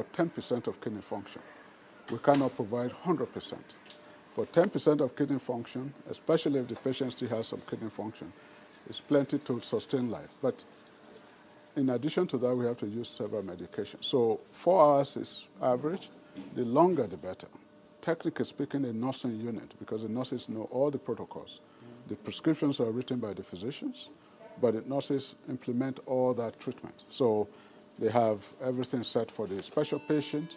10% of kidney function. We cannot provide 100%. But 10% of kidney function, especially if the patient still has some kidney function, is plenty to sustain life. But in addition to that, we have to use several medications. So 4 hours is average. The longer, the better. Technically speaking, a nursing unit, because the nurses know all the protocols. The prescriptions are written by the physicians, but the nurses implement all that treatment. So they have everything set for the special patient.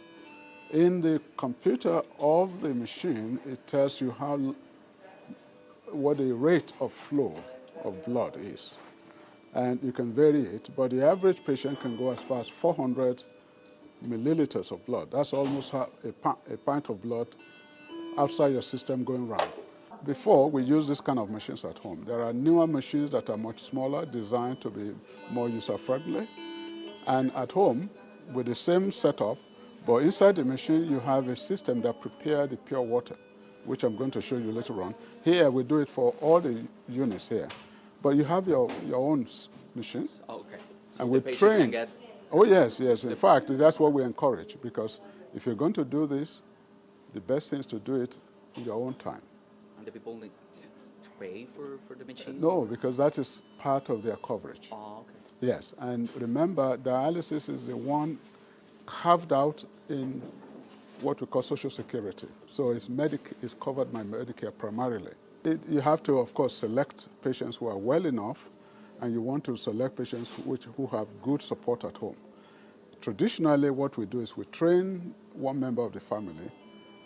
In the computer of the machine, it tells you what the rate of flow of blood is. And you can vary it, but the average patient can go as far as 400 milliliters of blood. That's almost a pint of blood outside your system going round. Before, we used this kind of machines at home. There are newer machines that are much smaller, designed to be more user-friendly. And at home, with the same setup, but inside the machine, you have a system that prepares the pure water, which I'm going to show you later on. Here, we do it for all the units here. But you have your own machine. Oh, okay. So and the we patient train. can get... Oh, yes, yes. In fact, that's what we encourage, because if you're going to do this, the best thing is to do it in your own time. And the people need to pay for the machine? No, because that is part of their coverage. Oh, okay. Yes, and remember, dialysis is the one carved out in what we call Social Security. So it's covered by Medicare primarily. You have to, of course, select patients who are well enough, and you want to select patients who have good support at home. Traditionally, what we do is we train one member of the family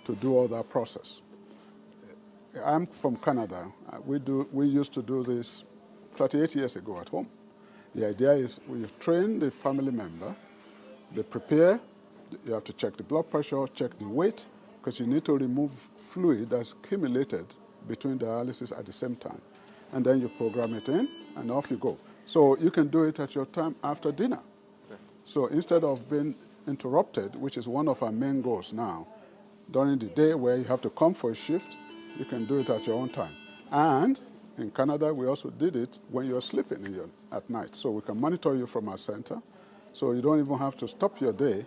to do all that process. I'm from Canada. We used to do this 38 years ago at home. The idea is we train the family member, they prepare, you have to check the blood pressure, check the weight, because you need to remove fluid that's accumulated between dialysis at the same time. And then you program it in, and off you go. So you can do it at your time after dinner. Okay. So instead of being interrupted, which is one of our main goals now, during the day where you have to come for a shift, you can do it at your own time. And in Canada, we also did it when you're sleeping at night. So we can monitor you from our center. So you don't even have to stop your day.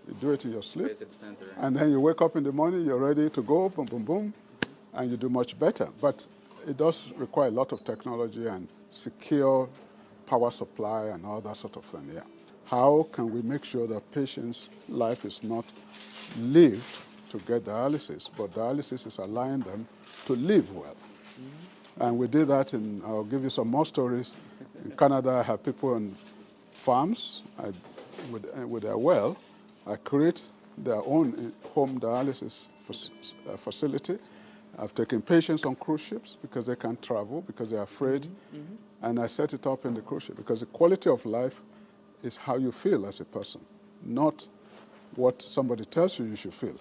You do it in your sleep. And then you wake up in the morning, you're ready to go, boom, boom, boom, and you do much better. But it does require a lot of technology and secure power supply and all that sort of thing, yeah. How can we make sure that patients' life is not lived to get dialysis, but dialysis is allowing them to live well? And we did that I'll give you some more stories. In Canada, I have people on farms with their well. I create their own home dialysis facility. I've taken patients on cruise ships because they can't travel, because they're afraid. And I set it up in the cruise ship because the quality of life is how you feel as a person, not what somebody tells you should feel.